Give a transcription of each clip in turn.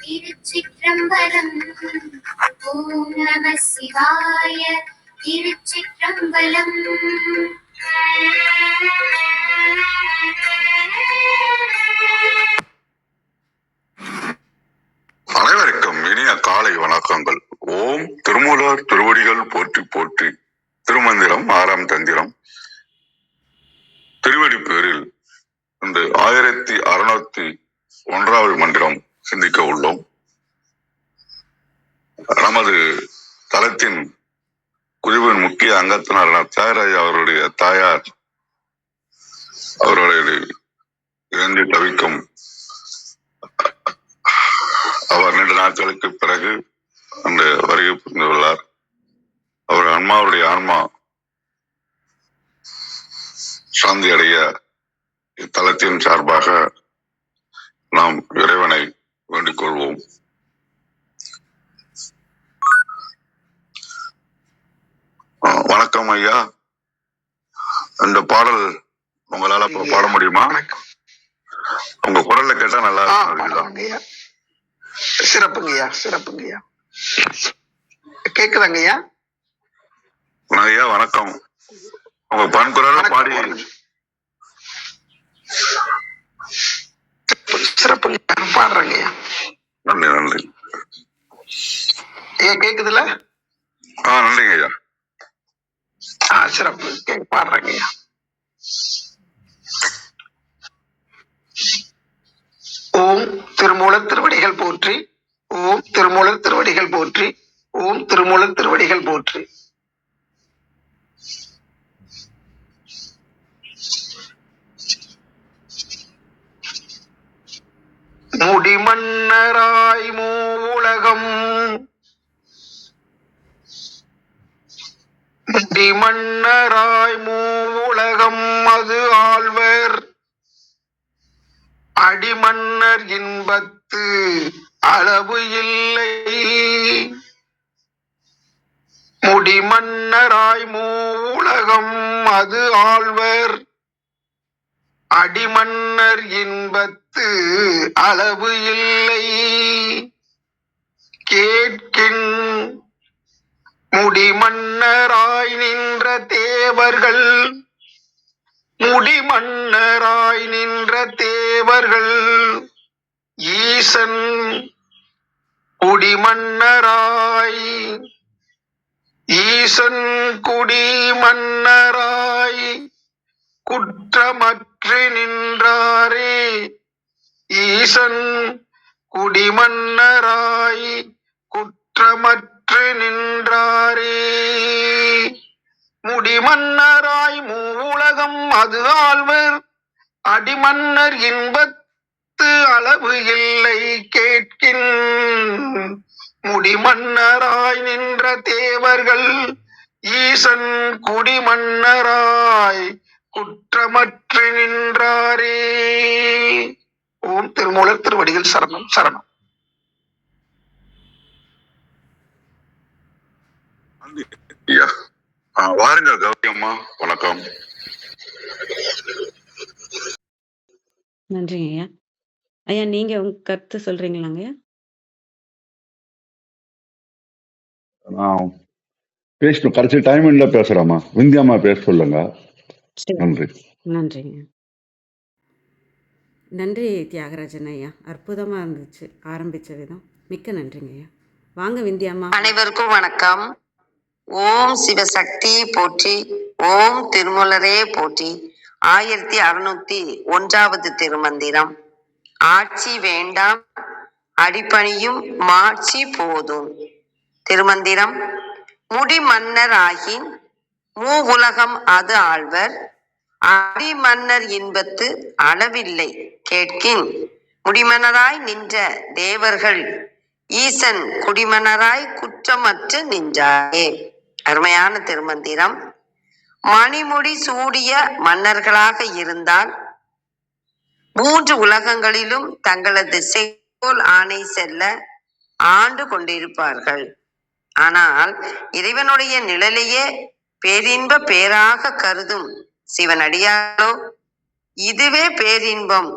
திருச்சிற்றம்பலம். ஓம் நம சிவாய. திருச்சிற்றம்பலம். அனைவருக்கும் இனிய காலை வணக்கங்கள். ஓம் திருமூலர் திருவடிகள் போற்றி போற்றி. திருமந்திரம் 6ஆம் தந்திரம். திருவடி பேரில் இந்த 1601வது மந்திரம் சிந்திக்க உள்ளோம். நமது தளத்தின் குழுவின் முக்கிய அங்கத்தினரான தியாகராஜ் அவருடைய தாயார் அவர்களுடைய இறந்து தவிக்கும் அவர் நீண்ட நாட்களுக்கு பிறகு அந்த வருகை புரிந்துள்ளார். அவர் அம்மாவுடைய ஆன்மா சாந்தி அடைய இத்தலத்தின் சார்பாக நாம் இறைவனை வேண்டிக் கொள்வோம். வணக்கம் ஐயா. இந்த பாடல் உங்களால பாட முடியுமா? உங்க குரல்ல கேட்டா நல்லா இருக்கும். சிறப்புங்கய்யா, சிறப்புங்கய்யா. கேக்குதாங்கய்யா? ஐயா வணக்கம். உங்க பண் குரல்ல பாடி. சிறப்புங்க, பாடுறேங்கய்யா. நன்றி நன்றி. ஐயா கேக்குதுல? நன்றிங்க ஐயா. சிறப்பு, பாடுறேங்கய்யா. ஓம் திருமூலர் திருவடிகள் போற்றி. ஓம் திருமூலர் திருவடிகள் போற்றி. ஓம் திருமூலர் திருவடிகள் போற்றி. முடிமன்னராய் மூவுலகம் முடிமன்னராய் மூவுலகம் அது ஆழ்வர் அடிமன்னர் இன்பத்து அளவு இல்லை. முடிமன்னராய் மூவுலகம் அது ஆழ்வர் அடிமன்னர் இன்பத்து அளவு இல்லை. கேட்கின் முடிமன்னராய் நின்ற தேவர்கள் முடிமன்னராய் நின்ற தேவர்கள் ஈசன் குடிமன்னராய் ஈசன் குடிமன்னராய் குற்றமற்று நின்றாரே. ஈசன் குடிமன்னராய் குற்றமற்று நின்றாரே. முடிமன்னராய் மூவுலகம் அது ஆழ்வர் அடிமன்னர் இன்பத்து அளவு இல்லை. கேட்கின் முடிமன்னராய் நின்ற தேவர்கள் ஈசன் குடிமன்னராய் குற்றமற்று நின்றாரே. ஓம் திருமூலர் திருவடிகள் சரணம் சரணம். வாருங்கள் கௌரியம்மா. வணக்கம். நன்றிங்க ஐயா. ஐயா நீங்க உங்க கருத்து சொல்றீங்களாங்க ஐயா? பேசணும், கடைசி டைம்ல பேசுறாமா விந்தியாமா பேச சொல்லுங்க. நன்றி. நன்றிங்க. நன்றி தியாகராஜன் ஐயா, அற்புதமா இருந்துச்சு ஆரம்பிச்ச விதம். மிக்க நன்றிங்க ஐயா. வாங்க விந்தியாமா. அனைவருக்கும் வணக்கம். ஓம் சிவசக்தி போற்றி. ஓம் திருமூலரே போற்றி. 1601வது திருமந்திரம். ஆட்சி வேண்டாம் அடிப்பணியும் மாட்சி போதும். திருமந்திரம். முடிமன்னர் ஆகின் மூவுலகம் அது ஆழ்வர் அடிமன்னர் இன்பத்து அளவில்லை. கேட்கின் முடிமன்னராய் நின்ற தேவர்கள் ஈசன் குடிமன்னராய் குற்றமற்று நின்றாரே. அருமையான திருமந்திரம். மணிமுடி சூடிய மன்னர்களாக இருந்தால் 3 உலகங்களிலும் தங்களது செங்கோல் ஆணை செல்ல ஆண்டு கொண்டிருப்பார்கள். ஆனால் இறைவனுடைய நிழலையே பேரின்ப பேராக கருதும் சிவனடியாரோ இதுவே பேரின்பம்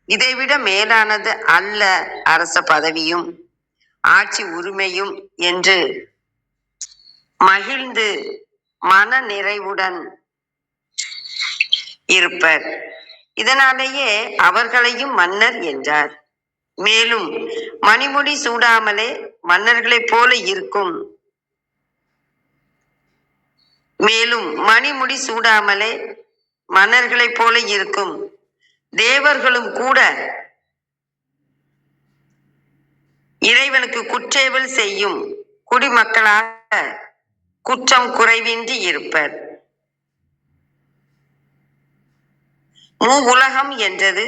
இதைவிட மேலானது அல்ல அரச பதவியும் ஆட்சி உரிமையும் என்று மகிழ்ந்து மன நிறைவுடன் இருப்பர். இதனாலேயே அவர்களையும் மன்னர் என்றார். மேலும் மணிமுடி சூடாமலே மன்னர்களைப் போல இருக்கும் தேவர்களும் கூட இறைவனுக்கு குற்றேவல் செய்யும் குடிமக்களாக குற்றம் குறைவின்றி இருப்பர். உலகம் என்றது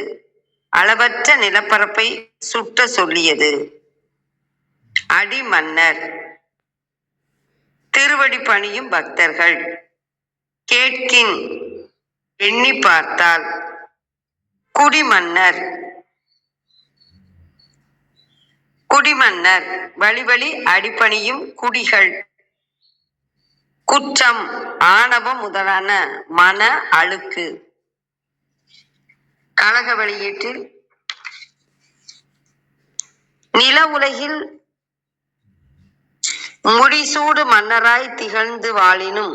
அளவற்ற நிலப்பரப்பை சுட்ட சொல்லியது. அடிமன்னர் திருவடி பணியும் பக்தர்கள் கேட்கின் எண்ணி பார்த்தால் குடிமன்னர் வழி அடிப்பணியும் குடிகள் குற்றம் ஆணவம் முதலான மன அழுக்கு. கழக வெளியீட்டில் நில உலகில் முடிசூடு மன்னராய் திகழ்ந்து வாழினும்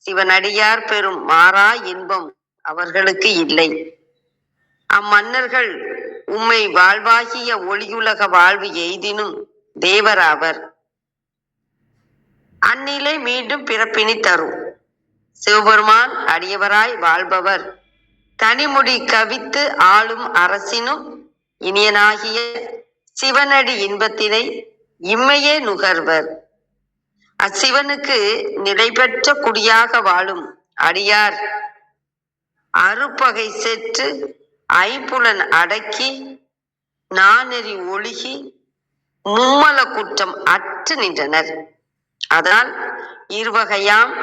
சிவனடியார் பெறும் மாறா இன்பம் அவர்களுக்கு இல்லை. அம்மன்னர்கள் உம்மை வாழ்வாகிய ஒளியுலக வாழ்வு எய்தினும் தேவராவர். அந்நிலை மீண்டும் பிறப்பினி தரும். சிவபெருமான் அடியவராய் வாழ்பவர் தனிமுடி கவித்து ஆளும் அரசினும் இனியனாகிய சிவனடி இன்பத்தினை இம்மையே நுகர்வர். அச்சிவனுக்கு நிலைபெற்ற குடியாக வாழும் அடியார் அறுப்பகை செற்று ஐம்புலன் அடக்கி நானெறி ஒழுகி மும்மல குற்றம் அற்று நின்றனர். அதனால் இருவகையாம்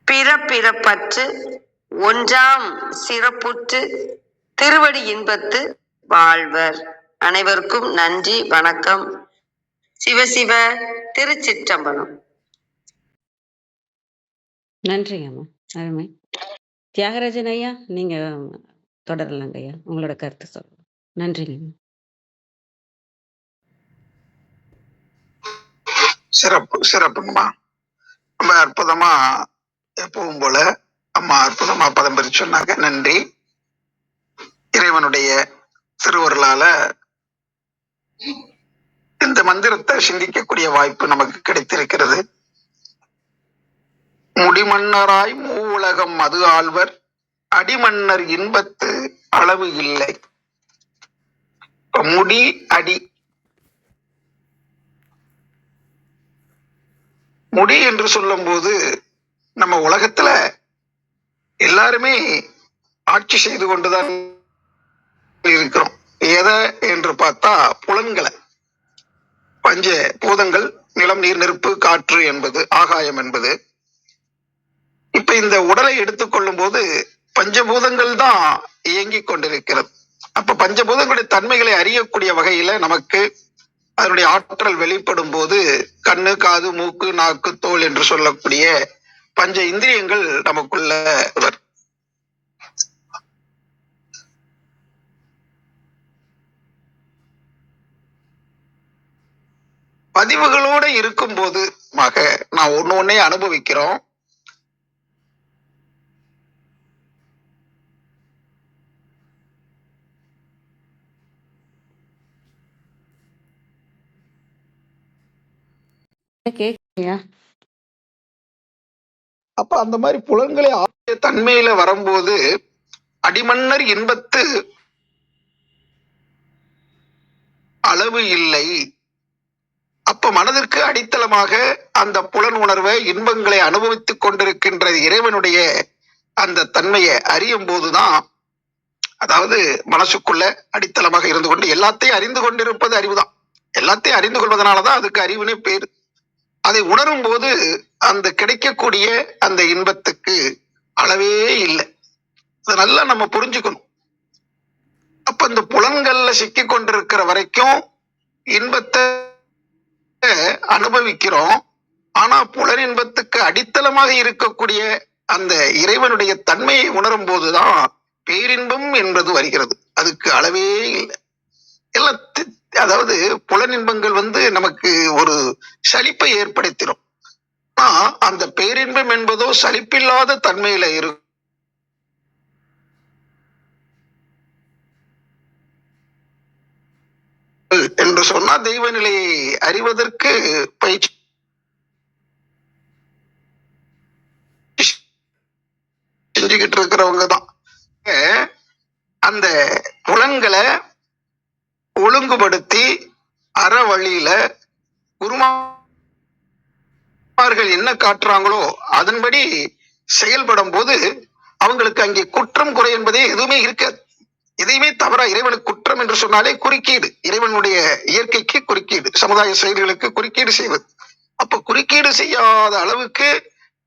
பிறப்பிறப்பற்று ஒன்றாம் சிறப்புற்று திருவடி இன்பத்து வாழ்வர். அனைவருக்கும் நன்றி, வணக்கம். சிவசிவ. திருச்சிற்றம்பலம். நன்றிங்க அம்மா, அருமை. தியாகராஜன் ஐயா, நீங்க தொடரலாங்க ஐயா, உங்களோட கருத்து சொல்லலாம். நன்றிங்க. சிறப்புங்கம்மா. ரொம்ப அற்புதமா எப்பவும் போல அம்மா அற்புதமா பதம் பிரிச்சு சொன்னாங்க. நன்றி. இறைவனுடைய திருவருளால இந்த மந்திரத்தை சிந்திக்கக்கூடிய வாய்ப்பு நமக்கு கிடைத்திருக்கிறது. முடிமன்னராய் மூவுலகம் மது ஆழ்வர் அடிமன்னர் இன்பத்து அளவு இல்லை. முடி அடி, முடி என்று சொல்லும் போது நம்ம உலகத்துல எல்லாருமே ஆட்சி செய்து கொண்டுதான் இருக்கிறோம். எதை என்று பார்த்தா புலன்களை, பஞ்ச பூதங்கள், நிலம், நீர், நெருப்பு, காற்று என்பது, ஆகாயம் என்பது. இப்ப இந்த உடலை எடுத்துக்கொள்ளும் போது பஞ்சபூதங்கள் தான் இயங்கிக் கொண்டிருக்கிறது. அப்ப பஞ்சபூதங்களுடைய தன்மைகளை அறியக்கூடிய வகையில நமக்கு அதனுடைய ஆற்றல் வெளிப்படும் போது கண்ணு, காது, மூக்கு, நாக்கு, தோல் என்று சொல்லக்கூடிய பஞ்ச இந்திரியங்கள் நமக்குள்ள வரும். பதிவுகளோட இருக்கும் போது நான் ஒன்னே அனுபவிக்கிறோம். அப்ப அந்த மாதிரி புலன்களை ஆகிய தன்மையில வரும்போது அடிமன்னர் இன்பத்து அளவு இல்லை. அப்ப மனதிற்கு அடித்தளமாக அந்த புலன் உணர்வை, இன்பங்களை அனுபவித்துக் கொண்டிருக்கின்ற இறைவனுடைய அந்த தன்மையை அறியும் போதுதான், அதாவது மனசுக்குள்ள அடித்தளமாக இருந்து கொண்டு எல்லாத்தையும் அறிந்து கொண்டிருப்பது அறிவுதான். எல்லாத்தையும் அறிந்து கொள்வதனாலதான் அதுக்கு அறிவுனே பேரு. அதை உணரும் போது அந்த கிடைக்கக்கூடிய அந்த இன்பத்துக்கு அளவே இல்லை. அதை நல்லா நம்ம புரிஞ்சுக்கணும். அப்ப இந்த புலன்கள்ல சிக்கி கொண்டிருக்கிற வரைக்கும் இன்பத்தை அனுபவிக்கிறோம். ஆனா புலன் இன்பத்துக்கு அடித்தளமாக இருக்கக்கூடிய அந்த இறைவனுடைய தன்மையை உணரும் போதுதான் பேரின்பம் என்பது வருகிறது. அதுக்கு அளவே இல்லை. எல்லாம் அதாவது புலனின்பங்கள் நமக்கு ஒரு சலிப்பை ஏற்படுத்திடும். அந்த பேரின்பம் என்பதோ சலிப்பில்லாத தன்மையில இருக்கும் என்று சொன்னா தெய்வ நிலையை அறிவதற்கு பயிற்சி செஞ்சுக்கிட்டு இருக்கிறவங்க தான் அந்த புலன்களை ஒழுங்குபடுத்தி அற வழியில குருமார்கள் என்ன காட்டுறாங்களோ அதன்படி செயல்படும் போது அவங்களுக்கு அங்கே குற்றம் குறை என்பதே எதுவுமே இருக்காது. எதையுமே தவறா இறைவனுக்கு குற்றம் என்று சொன்னாலே குறுக்கீடு, இறைவனுடைய இயற்கைக்கு குறுக்கீடு, சமுதாய செயல்களுக்கு குறுக்கீடு செய்வது. அப்ப குறுக்கீடு செய்யாத அளவுக்கு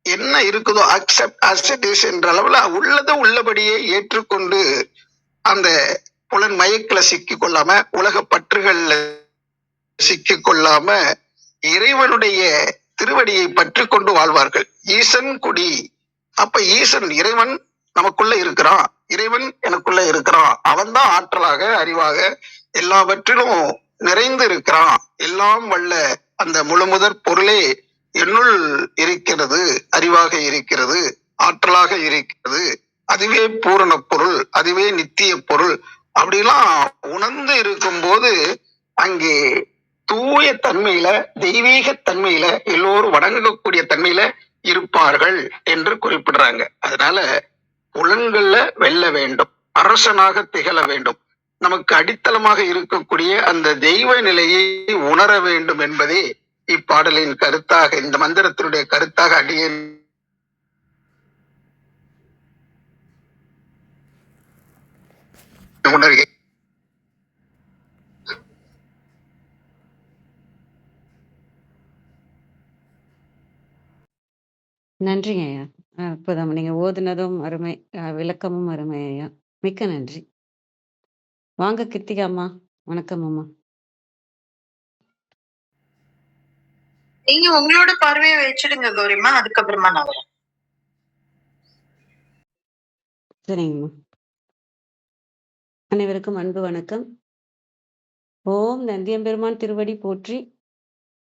என்ன இருக்குதோ அக்செப்ட் அஸ் இட் இஸ் என்ற அளவுல உள்ளதை உள்ளபடியே ஏற்றுக்கொண்டு அந்த புலன் மயக்கில சிக்கி கொள்ளாம, உலக பற்றுகள்ல சிக்கி கொள்ளாம இறைவனுடைய திருவடியை பற்றி கொண்டு வாழ்வார்கள். ஈசன் குடி. அப்ப ஈசன் இறைவன் நமக்குள்ள இருக்கிறான், இறைவன் எனக்குள்ள இருக்கிறான், அவன் தான் ஆற்றலாக அறிவாக எல்லாவற்றிலும் நிறைந்து இருக்கிறான். எல்லாம் வல்ல அந்த முழுமுதற் பொருளே என்னுள் இருக்கிறது, அறிவாக இருக்கிறது, ஆற்றலாக இருக்கிறது, அதுவே பூரண பொருள், அதுவே நித்திய பொருள் அப்படிலாம் உணர்ந்து இருக்கும் போது அங்கே தூய தன்மையில, தெய்வீக தன்மையில, எல்லோரும் வணங்கக்கூடிய தன்மையில இருப்பார்கள் என்று குறிப்பிடுறாங்க. அதனால புலன்கள்ல வெல்ல வேண்டும், அரசனாக திகழ வேண்டும், நமக்கு அடித்தளமாக இருக்கக்கூடிய அந்த தெய்வ நிலையை உணர வேண்டும் என்பதே இப்பாடலின் கருத்தாக, இந்த மந்திரத்தினுடைய கருத்தாக அடியேன் உணர்கிறேன். நன்றிங்க ஐயா. அற்புதம். நீங்க ஓதுனதும் அருமை, விளக்கமும் அருமை ஐயா. மிக்க நன்றி. வாங்க கிருத்திகா அம்மா. வணக்கம் அம்மா. நீங்க உங்களோட பார்வையை வச்சிடுங்க கௌரிமா, அதுக்கப்புறமா நான் வரேன். சரிங்கம்மா. அனைவருக்கும் அன்பு வணக்கம். ஓம் நந்தியம்பெருமான் திருவடி போற்றி,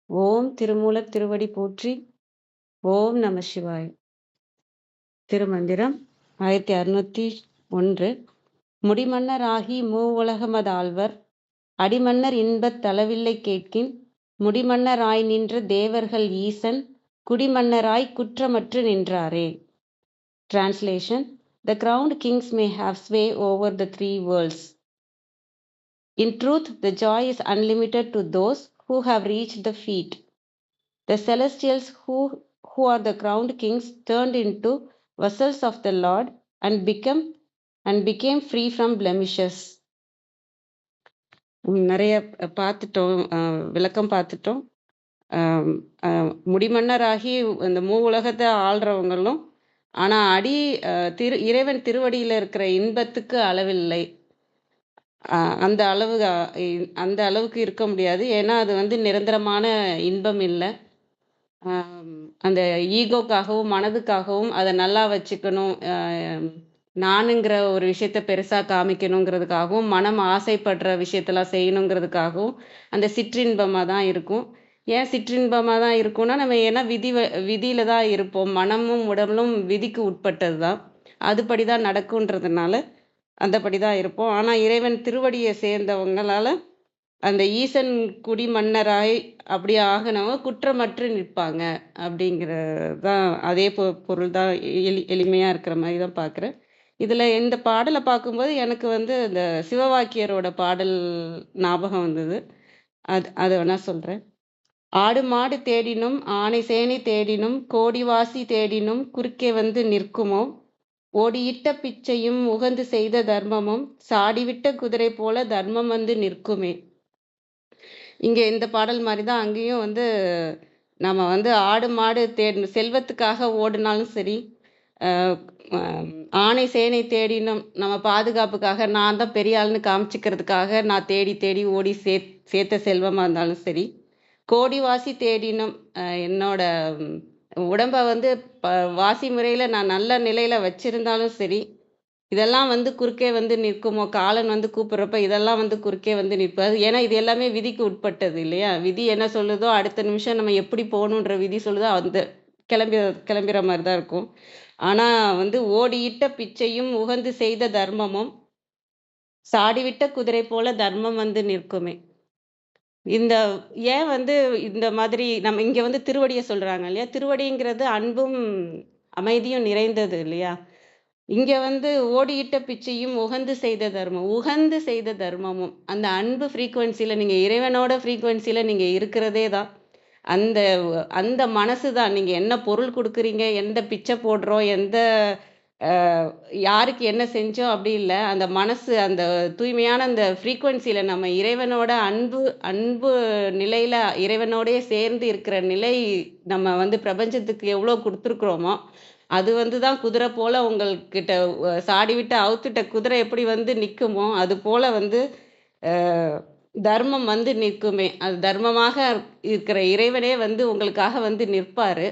ஓம் திருமூலர் திருவடி போற்றி, ஓம் நம சிவாய. திருமந்திரம் 1601. முடிமன்னர் ஆகி மூவுலகமதாழ்வர் அடிமன்னர் இன்பத் தளவில்லை கேட்கின் முடிமன்னராய் நின்ற தேவர்கள் ஈசன் குடிமன்னராய் குற்றமற்று நின்றாரே. Translation: The crowned kings may have sway over the three worlds. In truth, the joy is unlimited to those who have reached the feet. The celestials who are the crowned kings turned into vessels of the Lord and became free from blemishes. நிறைய பார்த்துட்டோம், விளக்கம் பார்த்துட்டோம். முடிமன்னராகி இந்த உலகத்தை ஆள்றவங்களும், ஆனால் இறைவன் திருவடியில் இருக்கிற இன்பத்துக்கு அளவில்லை. அந்த அளவுக்கு இருக்க முடியாது. ஏன்னா அது நிரந்தரமான இன்பம் இல்லை. அந்த ஈகோக்காகவும் மனதுக்காகவும் அதை நல்லா வச்சுக்கணும், நானுங்கிற ஒரு விஷயத்த பெருசாக காமிக்கணுங்கிறதுக்காகவும், மனம் ஆசைப்படுற விஷயத்தெல்லாம் செய்யணுங்கிறதுக்காகவும் அந்த சிற்றின்பமாக தான் இருக்கும். ஏன் சிற்றின்பமாக தான் இருக்கும்னா, நம்ம ஏன்னா விதியில தான் இருப்போம். மனமும் உடம்பும் விதிக்கு உட்பட்டது தான், அதுபடி தான் நடக்குன்றதுனால அந்தபடி தான் இருப்போம். ஆனால் இறைவன் திருவடியை சேர்ந்தவங்களால அந்த ஈசன் குடிமன்னராய் அப்படி ஆகினவங்க குற்றமற்று நிற்பாங்க அப்படிங்கிறது தான். அதே பொருள் தான், எளிமையாக இருக்கிற மாதிரி தான் பார்க்குறேன். இதில் இந்த பாடலை பார்க்கும்போது எனக்கு இந்த சிவவாக்கியரோட பாடல் ஞாபகம் வந்தது. அதை வேணா சொல்கிறேன். ஆடு மாடு தேடினும் ஆனை சேனை தேடினும் கோடிவாசி தேடினும் குறுக்கே நிற்குமோ, ஓடியிட்ட பிச்சையும் உகந்து செய்த தர்மமும் சாடிவிட்ட குதிரை போல தர்மம் நிற்குமே. இங்கே இந்த பாடல் மாதிரி தான் அங்கேயும் நம்ம ஆடு மாடு தேடணும், செல்வத்துக்காக ஓடினாலும் சரி, ஆணை சேனை தேடினும் நம்ம பாதுகாப்புக்காக, நான் தான் பெரிய ஆளுன்னு காமிச்சிக்கிறதுக்காக நான் தேடி தேடி ஓடி சேர்த்த செல்வமாக இருந்தாலும் சரி, கோடிவாசி தேடினும் என்னோட உடம்பை வாசி முறையில் நான் நல்ல நிலையில் வச்சிருந்தாலும் சரி, இதெல்லாம் வந்து குறுக்கே வந்து நிற்குமோ? காலன் வந்து கூப்பிடுறப்ப இதெல்லாம் வந்து குறுக்கே வந்து நிற்பாது. ஏன்னா இது எல்லாமே விதிக்கு உட்பட்டது இல்லையா? விதி என்ன சொல்லுதோ அடுத்த நிமிஷம் நம்ம எப்படி போகணுன்ற விதி சொல்லுதோ அந்த கிளம்பிற மாதிரி தான் இருக்கும். ஆனா வந்து ஓடியிட்ட பிச்சையும் உகந்து செய்த தர்மமும் சாடிவிட்ட குதிரை போல தர்மம் வந்து நிற்குமே. இந்த ஏன் வந்து இந்த மாதிரி நம்ம இங்க வந்து திருவடிய சொல்றாங்க இல்லையா? திருவடிங்கிறது அன்பும் அமைதியும் நிறைந்தது இல்லையா? இங்க வந்து ஓடியிட்ட பிச்சையும் உகந்து செய்த தர்மம். உகந்து செய்த தர்மமும். அந்த அன்பு ஃப்ரீக்வன்சில நீங்க இறைவனோட ஃப்ரீக்வன்சில நீங்க இருக்கிறதே தான். அந்த அந்த மனசு தான். நீங்க என்ன பொருள் குடுக்குறீங்க, எந்த பிச்சை போடுறோம், எந்த யாருக்கு என்ன செஞ்சோம் அப்படி இல்ல. அந்த மனசு அந்த தூய்மையான அந்த ஃப்ரீக்வன்சில நம்ம இறைவனோட அன்பு அன்பு நிலையில இறைவனோடயே சேர்ந்து இருக்கிற நிலை நம்ம வந்து பிரபஞ்சத்துக்கு எவ்வளோ குடுத்துருக்குறோமோ, அது வந்து தான் குதிரை போல உங்கள்கிட்ட சாடி விட்டு அவுத்துட்ட குதிரை எப்படி வந்து நிக்குமோ, அது போல வந்து அ தர்மம் வந்து நிற்குமே. அது தர்மமாக இருக்கிற இறைவனே வந்து உங்களுக்காக வந்து நிற்பாரு.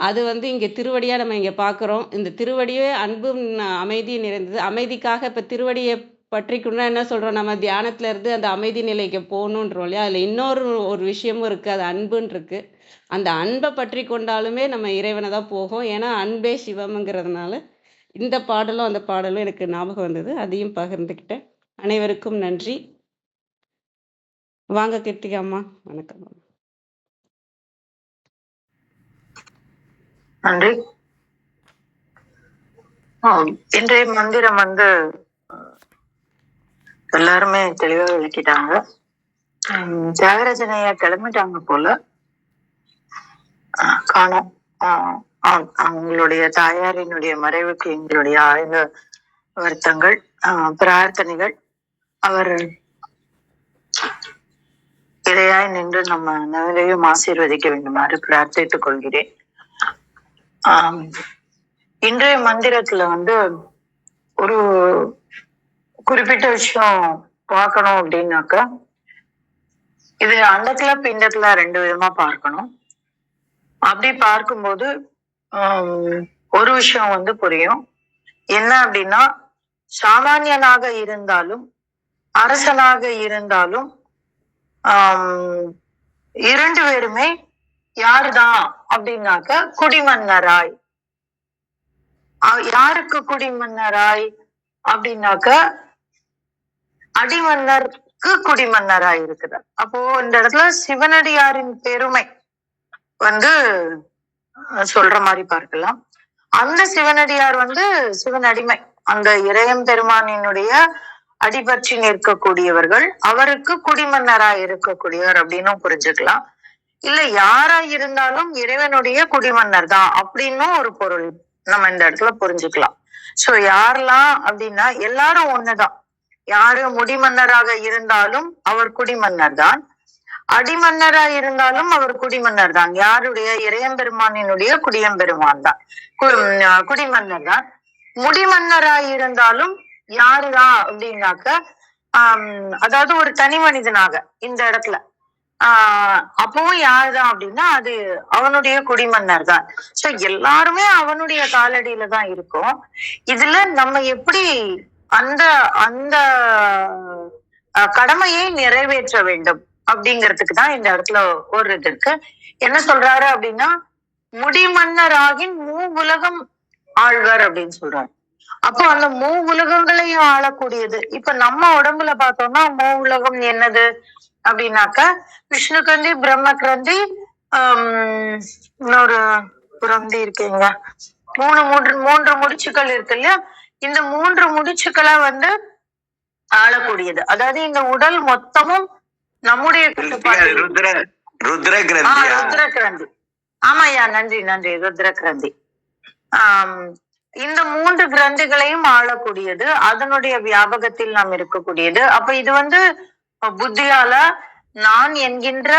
அது வந்து இங்க திருவடியா நம்ம இங்க பார்க்குறோம். இந்த திருவடியே அன்பும் அமைதியும் நிறைந்தது. அமைதிக்காக இப்ப திருவடிய பற்றிக்கணும்னா என்ன சொல்றோம்? நம்ம தியானத்துல இருந்து அந்த அமைதி நிலைக்கு போகணுன்றோம் இல்லையா? அதுல இன்னொரு ஒரு விஷயமும் இருக்கு. அது அன்புன்னு இருக்கு. அந்த அன்ப பற்றி கொண்டாலுமே நம்ம இறைவன தான் போகும். ஏன்னா அன்பே சிவம்ங்கிறதுனால, இந்த பாடலும், அந்த பாடலும் எனக்கு ஞாபகம் வந்தது. அதையும் பகிர்ந்துக்கிட்டேன். அனைவருக்கும் நன்றி. வாங்க கீர்த்திகா அம்மா. வணக்கம். நன்றி. இன்றைய மந்திரம் வந்து எல்லாருமே தெளிவா விளக்கிட்டாங்க. தியாகராஜனையா கிளம்பிட்டாங்க போல காணோம். அவங்களுடைய தாயாரினுடைய மறைவுக்கு எங்களுடைய ஆழ்ந்த வருத்தங்கள், பிரார்த்தனைகள். அவர் இறையாய் நின்று நம்ம நவரையும் ஆசீர்வதிக்க வேண்டுமாறு பிரார்த்தித்துக் கொள்கிறேன். இன்றைய மந்திரத்துல வந்து ஒரு குறிப்பிட்ட விஷயம் பார்க்கணும் அப்படின்னாக்கா, இது அண்டத்துல பிண்டத்துல ரெண்டு விதமா பார்க்கணும். அப்படி பார்க்கும்போது ஒரு விஷயம் வந்து புரியும். என்ன அப்படின்னா, சாமானியனாக இருந்தாலும் அரசனாக இருந்தாலும் இரண்டு பேருமே யாருதான் அப்படின்னாக்க குடிமன்னராய். யாருக்கு குடிமன்னராய் அப்படின்னாக்க அடிமன்னருக்கு குடிமன்னராய் இருக்கிறார். அப்போ இந்த இடத்துல சிவனடியாரின் பெருமை வந்து சொல்ற மாதிரி பார்க்கலாம். அந்த சிவனடியார் வந்து சிவன் அடிமை, அந்த இறையம் பெருமானினுடைய அடிபற்றி நிற்கக்கூடியவர்கள், அவருக்கு குடிமன்னராய் இருக்கக்கூடியவர் அப்படின்னு புரிஞ்சுக்கலாம். இல்ல யாரா இருந்தாலும் இறைவனுடைய குடிமன்னர் தான் அப்படின்னும் ஒரு பொருள் நம்ம இந்த இடத்துல புரிஞ்சுக்கலாம். சோ யாரெல்லாம் அப்படின்னா எல்லாரும் ஒண்ணுதான். யாரு முடிமன்னராக இருந்தாலும் அவர் குடிமன்னர் தான், அடிமன்னரா இருந்தாலும் அவர் குடிமன்னர் தான். யாருடைய இறையம்பெருமானினுடைய குடியம்பெருமான் தான், குடிமன்னர் தான். முடிமன்னராய் இருந்தாலும் யாருதான் அப்படின்னாக்க அதாவது ஒரு தனி மனிதனாக இந்த இடத்துல அப்பவும் யாருதான் அப்படின்னா அது அவனுடைய குடிமன்னர் தான். சோ எல்லாருமே அவனுடைய காலடியில தான் இருக்கும். இதுல நம்ம எப்படி அந்த அந்த கடமையை நிறைவேற்ற வேண்டும் அப்படிங்கிறதுக்கு தான் இந்த இடத்துல ஒரு இது இருக்கு. என்ன சொல்றாரு அப்படின்னா, முடிமன்னராகின் உலகம் ஆழ்வர் அப்படின்னு சொல்றாரு. அப்போ அந்த உலகங்களையும் ஆளக்கூடியது. இப்ப நம்ம உடம்புல பார்த்தோம்னா உலகம் என்னது அப்படின்னாக்கா, விஷ்ணு கிரந்தி, பிரம்ம கிரந்தி, இன்னொரு கிரந்தி இருக்கீங்க, மூன்று முடிச்சுக்கள் இருக்கு இல்லையா? இந்த மூன்று முடிச்சுக்களை வந்து ஆளக்கூடியது. அதாவது இந்த உடல் மொத்தமும் நம்முடைய ருத்ர கிரந்தி. ஆமாய்யா, நன்றி நன்றி. ருத்ர கிரந்தி. இந்த மூன்று கிரந்திகளையும் ஆளக்கூடியது, அதனுடைய வியாபகத்தில் நாம் இருக்கக்கூடியது. அப்ப இது வந்து புத்தியால நான் என்கின்ற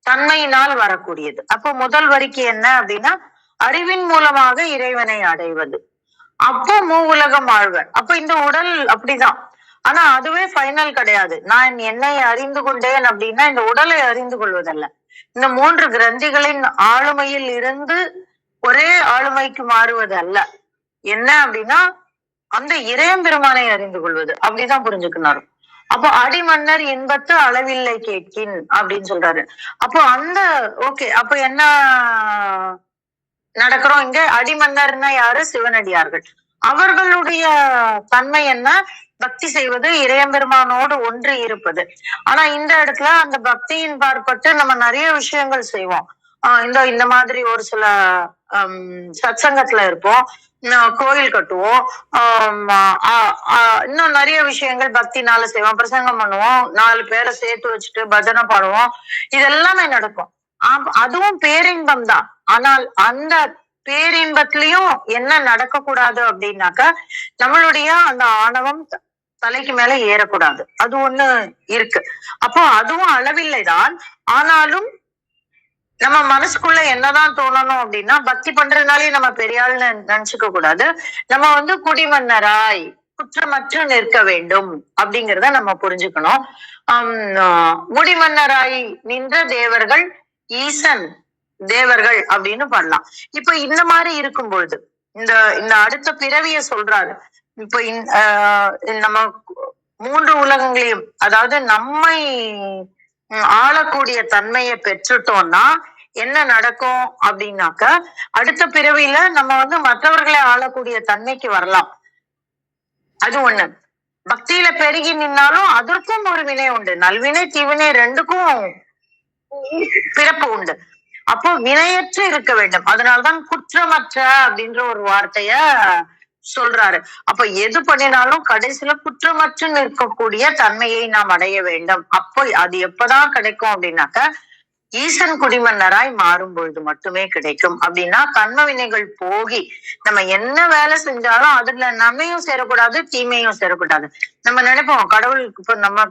தன்மையினால் வரக்கூடியது. அப்போ முதல் வரிக்கு என்ன அப்படின்னா, அறிவின் மூலமாக இறைவனை அடைவது. அப்போ உலகம் ஆழ்வர். அப்ப இந்த உடல் அப்படிதான். ஆனா அதுவே ஃபைனல் கிடையாது. நான் என்னை அறிந்து கொண்டேன் அப்படின்னா இந்த உடலை அறிந்து கொள்வதல்ல, இந்த மூன்று கிரந்திகளின் ஆளுமையில் இருந்து ஒரே ஆளுமைக்கு மாறுவது அல்ல. என்ன அப்படின்னா அந்த இறையம்பெருமானை அறிந்து கொள்வது, அப்படிதான் புரிஞ்சுக்கணும். அப்போ அடிமன்னர் இன்பத்து அளவில்லை கேட்கின் அப்படின்னு சொல்றாரு. அப்போ அந்த ஓகே, அப்போ என்ன நடக்கிறோம் இங்க? அடிமன்னர்னா யாரு? சிவனடியார்கள். அவர்களுடைய தன்மை என்ன? பக்தி செய்வது, இறையம்பெருமானோடு ஒன்று இருப்பது. ஆனா இந்த இடத்துல அந்த பக்தியின் பார்ப்பட்டு நம்ம நிறைய விஷயங்கள் செய்வோம். இந்த மாதிரி ஒரு சில சத்சங்கத்துல இருப்போம், கோயில் கட்டுவோம், இன்னும் நிறைய விஷயங்கள் பக்தினால செய்வோம், பிரசங்கம் பண்ணுவோம், 4 பேரை சேர்த்து வச்சுட்டு பஜனை பாடுவோம், இதெல்லாமே நடக்கும். அதுவும் பேரின்பம் தான். ஆனால் அந்த பேரின்பத்திலையும் என்ன நடக்க கூடாது அப்படின்னாக்க, நம்மளுடைய அந்த ஆணவம் தலைக்கு மேல ஏறக்கூடாது. அது ஒண்ணு இருக்கு. அப்போ அதுவும் அளவில்லைதான். ஆனாலும் நம்ம மனசுக்குள்ள என்னதான் தோணணும் அப்படின்னா, பக்தி பண்றதுனாலே நம்ம பெரிய ஆள்னு நினைச்சுக்க கூடாது. நம்ம குடிமன்னராய் குற்றமற்று நிற்க வேண்டும் அப்படிங்கிறத நம்ம புரிஞ்சுக்கணும். முடிமன்னராய் நின்ற தேவர்கள் ஈசன் தேவர்கள் அப்படின்னு பண்ணலாம். இப்ப இந்த மாதிரி இருக்கும் பொழுது இந்த இந்த அடுத்த பிறவிய சொல்றாரு. இப்ப நம்ம 3 உலகங்களையும், அதாவது நம்மை ஆளக்கூடிய தன்மையை பெற்றுட்டோம்னா என்ன நடக்கும் அப்படின்னாக்க, அடுத்த பிறவியில நம்ம மற்றவர்களை ஆளக்கூடிய தன்மைக்கு வரலாம். அது ஒண்ணு. பக்தியில பெருகி நின்னாலும் அதற்கும் ஒரு வினை உண்டு. நல்வினை தீவினை ரெண்டுக்கும் பிறப்பு உண்டு. அப்போ வினையற்று இருக்க வேண்டும். அதனால்தான் குற்றமற்ற அப்படின்ற ஒரு வார்த்தைய சொல்றாரு. அப்ப எது பண்ணினாலும் கடைசியில குற்றமற்று நிற்கக்கூடிய தன்மையை நாம் அடைய வேண்டும். அப்போ அது எப்பதான் கிடைக்கும் அப்படின்னாக்க, ஈசன் குடிமன்னராய் மாறும் பொழுது மட்டுமே கிடைக்கும். அப்படின்னா கர்ம வினைகள் போகி நம்ம என்ன வேலை செஞ்சாலும் அதுல நன்மையும் சேரக்கூடாது, தீமையும் சேரக்கூடாது. நம்ம நினைப்போம் கடவுளுக்கு இப்ப நம்ம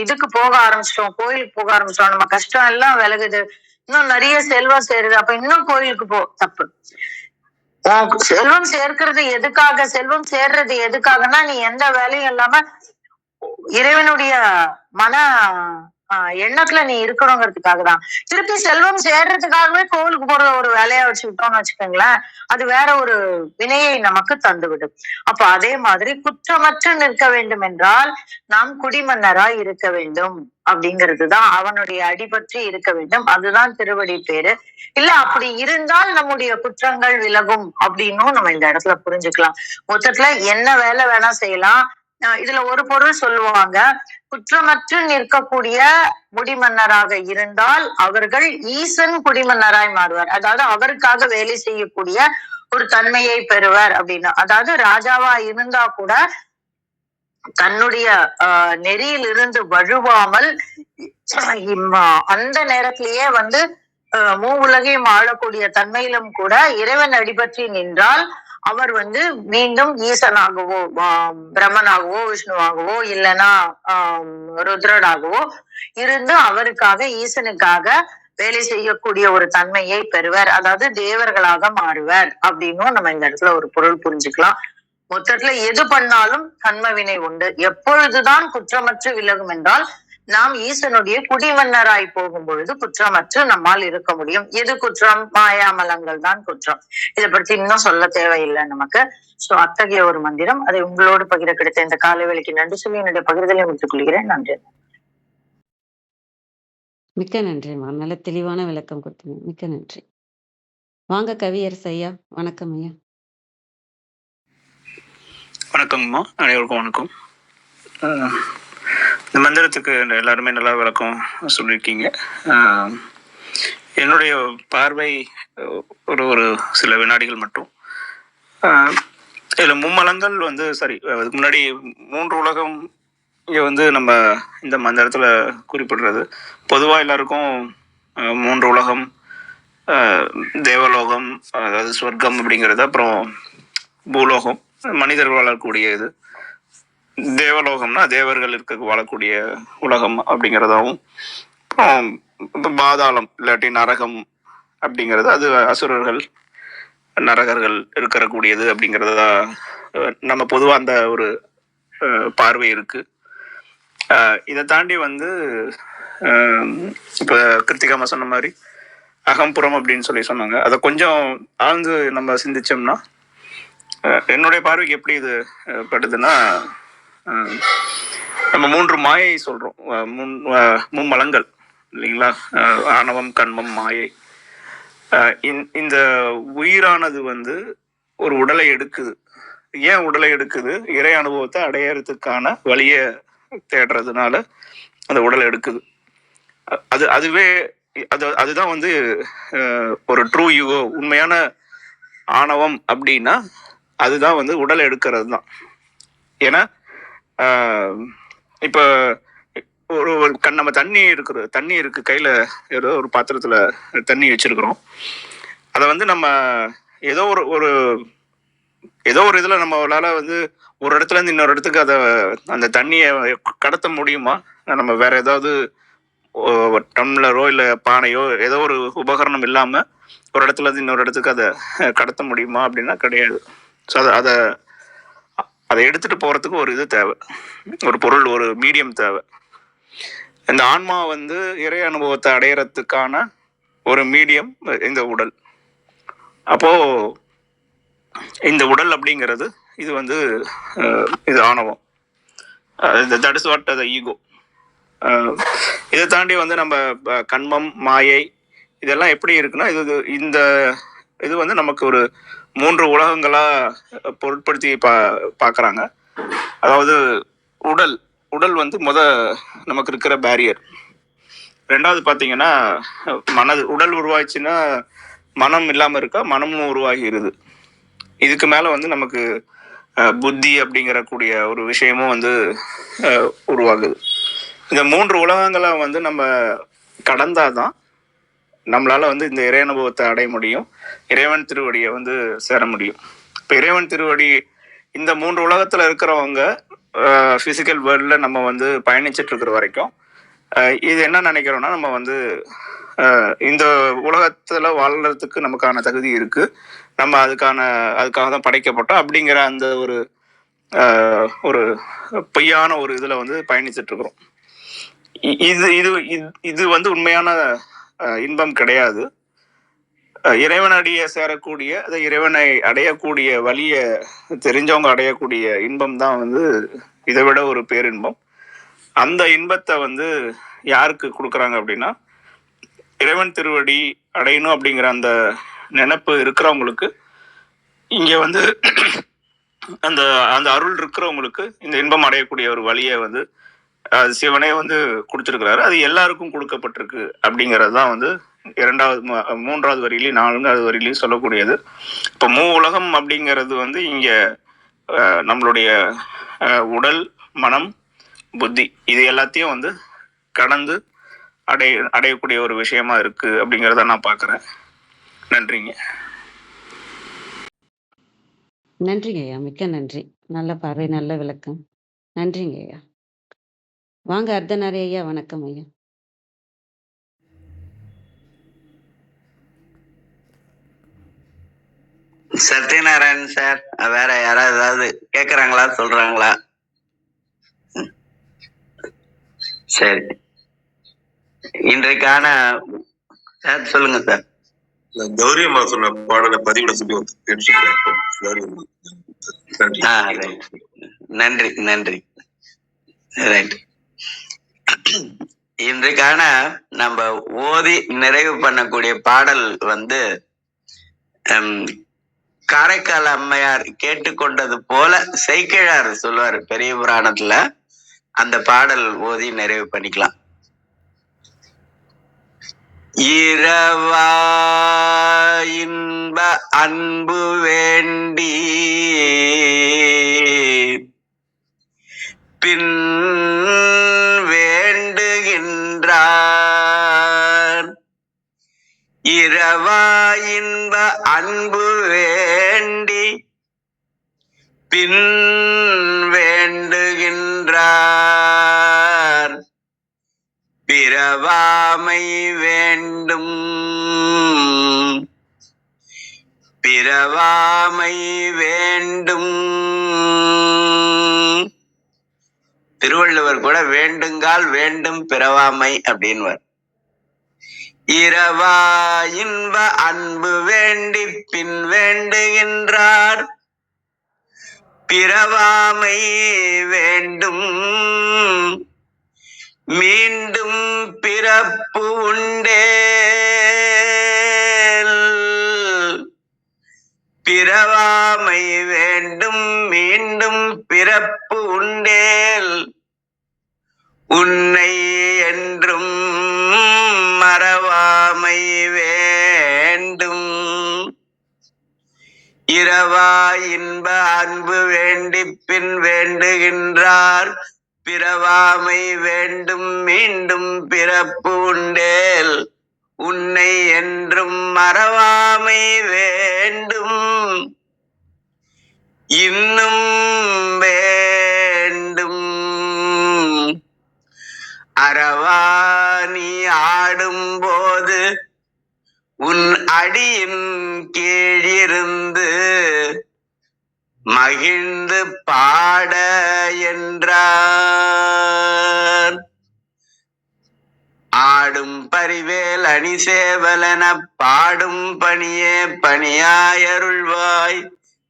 இதுக்கு போக ஆரம்பிச்சிட்டோம், கோயிலுக்கு போக ஆரம்பிச்சிட்டோம், நம்ம கஷ்டம் எல்லாம் விலகுது, இன்னும் நிறைய செல்வம் சேருது, அப்ப இன்னும் கோயிலுக்கு போ. தப்பு. செல்வம் சேர்க்கிறது எதுக்காக? செல்வம் சேர்றது எதுக்காகனா, நீ எந்த வேலையும் இல்லாம இறைவனுடைய மன எண்ணத்துல நீ இருக்கணுங்கிறதுக்காக தான். திருப்பி செல்வம் சேர்றதுக்காகவே கோவிலுக்கு போற ஒரு வேலையா வச்சுக்கிட்டோம்னு வச்சுக்கோங்களேன், அது வேற ஒரு வினையை நமக்கு தந்துவிடும். அப்ப அதே மாதிரி குற்றமற்று நிற்க வேண்டும் என்றால் நாம் குடிமன்னராய் இருக்க வேண்டும் அப்படிங்கிறதுதான், அவனுடைய அடிபற்றி இருக்க வேண்டும். அதுதான் திருவடி பேரு. இல்ல அப்படி இருந்தால் நம்முடைய குற்றங்கள் விலகும் அப்படின்னும் நம்ம இந்த இடத்துல புரிஞ்சுக்கலாம். மொத்தத்துல என்ன வேலை வேணா செய்யலாம். இதுல ஒரு பொருள் சொல்லுவாங்க, குற்றமற்று நிற்கக்கூடிய முடிமன்னராக இருந்தால் அவர்கள் ஈசன் குடிமன்னராய் மாறுவார். அதாவது அவருக்காக வேலை செய்யக்கூடிய ஒரு தன்மையை பெறுவார் அப்படின்னு. அதாவது ராஜாவா இருந்தா கூட தன்னுடைய நெறியில் இருந்து வழுவாமல் அந்த நேரத்திலேயே மூவுலகையும் ஆளக்கூடிய தன்மையிலும் கூட இறைவன் அடிபற்றி நின்றால் அவர் மீண்டும் ஈசனாகவோ பிரம்மனாகவோ விஷ்ணுவாகவோ இல்லைன்னா ருத்ரனாகவோ இருந்து அவருக்காக ஈசனுக்காக வேலை செய்யக்கூடிய ஒரு தன்மையை பெறுவர். அதாவது தேவர்களாக மாறுவர் அப்படின்னும் நம்ம இந்த இடத்துல ஒரு பொருள் புரிஞ்சுக்கலாம். மொத்தத்துல எது பண்ணாலும் கர்மவினை உண்டு. எப்பொழுதுதான் குற்றமற்று விலகும் என்றால் நாம் ஈசனுடைய குடிமன்னராய் போகும் பொழுது குற்றமற்று நம்மால் இருக்க முடியும். எது குற்றம்? மாயாமலங்கள் தான் குற்றம். இதை பற்றி இன்னும் சொல்ல தேவையில்லை நமக்கு. சோ அத்தகைய ஒரு மந்திரம், அதை உங்களோடு பகிர கிடைத்த இந்த காலை வேளைக்கு நன்றி சொல்லி என்னுடைய பகிர்தலை முடித்துக் கொள்கிறேன். நன்றி. மிக்க நன்றிம்மா, நல்ல தெளிவான விளக்கம் கொடுத்தீங்க. மிக்க நன்றி. வாங்க கவியரசு ஐயா. வணக்கம் ஐயா. வணக்கங்கம்மா, அனைவருக்கும் வணக்கம். இந்த மந்திரத்துக்கு எல்லாருமே நல்லா விளக்கம் சொல்லியிருக்கீங்க. என்னுடைய பார்வை ஒரு சில வினாடிகள் மட்டும். இதில் மும்மலங்கள் சரி, அதுக்கு முன்னாடி 3 உலகம் இங்கே நம்ம இந்த மந்திரத்தில் குறிப்பிடுறது. பொதுவாக எல்லாருக்கும் 3 உலகம், தேவலோகம் அதாவது சொர்க்கம் அப்படிங்கிறது, அப்புறம் பூலோகம் மனிதர்கள் வாழக்கூடிய இது, தேவலோகம்னா தேவர்கள் வாழக்கூடிய உலகம் அப்படிங்கிறதாவும், அப்புறம் பாதாளம் இல்லாட்டி நரகம் அப்படிங்கிறது அது அசுரர்கள் நரகர்கள் இருக்கக்கூடியது அப்படிங்கிறதா நம்ம பொதுவாக அந்த ஒரு பார்வை இருக்கு. இதை தாண்டி இப்போ கிருத்திகாமா சொன்ன மாதிரி அகம்புறம் அப்படின்னு சொன்னாங்க. அதை கொஞ்சம் ஆழ்ந்து நம்ம சிந்திச்சோம்னா என்னுடைய பார்வைக்கு எப்படி இது படுதுன்னா, நம்ம 3 மாயை சொல்றோம். மும்மலங்கள் இல்லைங்களா? ஆணவம், கண்மம், மாயை. இந்த உயிரானது வந்து ஒரு உடலை எடுக்குது. ஏன் உடலை எடுக்குது? இறை அனுபவத்தை அடையறதுக்கான வழியை தேடுறதுனால அந்த உடலை எடுக்குது. அதுதான் வந்து ஒரு ட்ரூ யூகோ, உண்மையான ஆணவம் அப்படின்னா அதுதான் வந்து உடலை எடுக்கிறது தான். ஏன்னா இப்போ ஒரு நம்ம தண்ணி இருக்கு கையில, ஏதோ ஒரு பாத்திரத்துல தண்ணி வச்சிருக்கிறோம். அதை வந்து நம்ம ஏதோ ஒரு இதுல நம்மளால வந்து ஒரு இடத்துல இருந்து இன்னொரு இடத்துக்கு அந்த தண்ணியை கடத்த முடியுமா? நம்ம வேற ஏதாவது டம்ளரோ இல்ல பானையோ ஏதோ ஒரு உபகரணம் இல்லாம ஒரு இடத்துல இருந்து இன்னொரு இடத்துக்கு அதை கடத்த முடியுமா அப்படின்னா கிடையாது. ஸோ அதை எடுத்துட்டு போறதுக்கு ஒரு இது தேவை, ஒரு பொருள், ஒரு மீடியம் தேவை. இந்த ஆன்மா வந்து இறை அனுபவத்தை அடையறதுக்கான ஒரு மீடியம் இந்த உடல். அப்போ இந்த உடல் அப்படிங்கிறது இது வந்து இது ஆணவம். That is what the ego. இதை தாண்டி வந்து நம்ம கண்மம், மாயை இதெல்லாம் எப்படி இருக்குன்னா, இது வந்து நமக்கு ஒரு 3 உலகங்களா பொருட்படுத்தி பார்க்குறாங்க. அதாவது உடல் வந்து நமக்கு இருக்கிற பேரியர். 2வது பார்த்தீங்கன்னா மனது. உடல் உருவாச்சுன்னா மனம் இல்லாமல் இருக்கா? மனமும் உருவாகிடுது. இதுக்கு மேலே வந்து நமக்கு புத்தி அப்படிங்கிற கூடிய ஒரு விஷயமும் வந்து உருவாகுது. இந்த 3 உலகங்களை வந்து நம்ம கடந்தாதான் நம்மளால வந்து இந்த இறை அனுபவத்தை அடைய முடியும், இறைவன் திருவடியை வந்து சேர முடியும். இப்போ இறைவன் திருவடி இந்த 3 உலகத்துல இருக்கிறவங்க பிசிக்கல் வேர்ல்ட்ல நம்ம வந்து பயணிச்சுட்டு இருக்கிற வரைக்கும் இது என்ன நினைக்கிறோம்னா, நம்ம வந்து இந்த உலகத்துல வாழ்றதுக்கு நமக்கான தகுதி இருக்கு, நம்ம அதுக்காக தான் படைக்கப்பட்டோம் அப்படிங்கிற அந்த ஒரு பொய்யான ஒரு இதுல வந்து பயணிச்சுட்டு இருக்கிறோம். இது வந்து உண்மையான இன்பம் கிடையாது. இறைவனடியை சேரக்கூடிய, இறைவனை அடையக்கூடிய வழியை தெரிஞ்சவங்க அடையக்கூடிய இன்பம் தான் வந்து இதை விட ஒரு பேரின்பம். அந்த இன்பத்தை வந்து யாருக்கு கொடுக்குறாங்க அப்படின்னா, இறைவன் திருவடி அடையணும் அப்படிங்கிற அந்த நினைப்பு இருக்கிறவங்களுக்கு, இங்க வந்து அந்த அந்த அருள் இருக்கிறவங்களுக்கு இந்த இன்பம் அடையக்கூடிய ஒரு வழியை வந்து சிவனே வந்து கொடுத்துருக்கிறாரு. அது எல்லாருக்கும் கொடுக்கப்பட்டிருக்கு அப்படிங்கிறது தான் வந்து 3வது வரியிலையும் 4வது வரியிலையும் சொல்லக்கூடியது. இப்போ உலகம் அப்படிங்கிறது வந்து இங்க நம்மளுடைய உடல், மனம், புத்தி இது எல்லாத்தையும் வந்து கடந்து அடையக்கூடிய ஒரு விஷயமா இருக்கு அப்படிங்கிறத நான் பார்க்குறேன். நன்றிங்க. நன்றிங்க ஐயா, மிக்க நன்றி. நல்ல பார்வை, நல்ல விளக்கம். நன்றிங்க ஐயா. வாங்க அர்த்தநாரி ஐயா. வணக்கம் ஐயா. சத்யநாராயணன் சார், வேற யாராவது கேக்குறாங்களா, சொல்றாங்களா? சரி, இன்றைக்கான சார் சொல்லுங்க சார். கௌரியம்மா சொன்ன பாடலை பதிவிட சொல்லி நன்றி நன்றி. ரைட், இன்றைக்கான நம்ம ஓதி நிறைவு பண்ணக்கூடிய பாடல் வந்து காரைக்கால் அம்மையார் கேட்டுக்கொண்டது போல செய்கிழார் சொல்லுவார் பெரிய புராணத்துல. அந்த பாடல் ஓதி நிறைவு பண்ணிக்கலாம். இரவா இன்ப அன்பு வேண்டி பின் வேண்டுகின்றார். இரவா இன்ப அன்பு வேண்டி பின் வேண்டுகின்றார். பிறவாமை வேண்டும், பிறவாமை வேண்டும். திருவள்ளுவர் கூட வேண்டுங்கால் வேண்டும் பிறவாமை அப்படின்வார். இரவா இன்ப அன்பு வேண்டி பின் வேண்டுகின்றார். பிறவாமை வேண்டும், மீண்டும் பிறப்பு உண்டேல். பிறவாமை வேண்டும், மீண்டும் பிறப்பு உண்டேல். உன்னை என்றும் மறவாமை வேண்டும். இரவா இன்ப அன்பு வேண்டி பின் வேண்டுகின்றார். பிறவாமை வேண்டும், மீண்டும் பிறப்பு உண்டேல். உன்னை என்றும் மறவாமை வேண்டும். இன்னும் வேண்டும். அறவா நீ ஆடும்போது உன் அடியின் கீழிருந்து மகிழ்ந்து பாட என்றார். ஆடும் பரிவேல் அணி சேவலன பாடும் பணியே பணியாயருள்வாய்.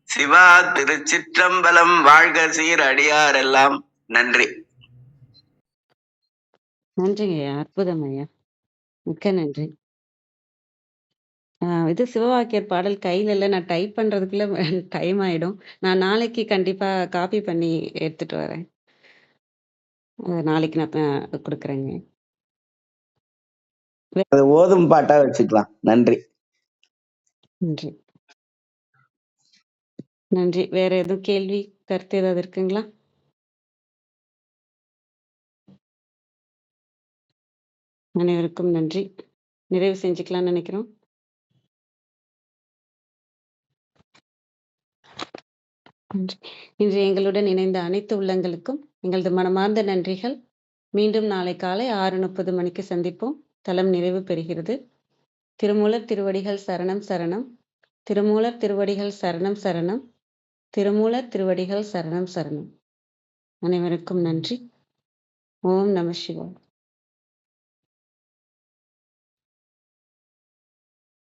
சிவா திருச்சிற்றம்பலம். வாழ்க சீர் அடியாரெல்லாம். நன்றி. நன்றிங்க ஐயா, அற்புதம் ஐயா, மிக்க நன்றி. இது சிவவாக்கியர் பாடல் கையில இல்ல. நான் டைப் பண்றதுக்குள்ள டைம் ஆயிடும். நான் நாளைக்கு கண்டிப்பா காப்பி பண்ணி எடுத்துட்டு வரேன். நாளைக்கு நான் கொடுக்குறேங்க. அது ஓதும் பாட்டா வச்சுக்கலாம். நன்றி. நன்றி. நன்றி. வேற எதுவும் கேள்வி கருத்து ஏதாவது இருக்குங்களா? அனைவருக்கும் நன்றி. நிறைவு செஞ்சுக்கலாம்னு நினைக்கிறோம். நன்றி. இன்று எங்களுடன் இணைந்த அனைத்து உள்ளங்களுக்கும் எங்களது மனமார்ந்த நன்றிகள். மீண்டும் நாளை காலை 6:30 மணிக்கு சந்திப்போம். தலம் நிறைவு பெறுகிறது. திருமூலர் திருவடிகள் சரணம் சரணம். திருமூலர் திருவடிகள் சரணம் சரணம். திருமூலர் திருவடிகள் சரணம் சரணம். அனைவருக்கும் நன்றி. ஓம் நம சிவாய.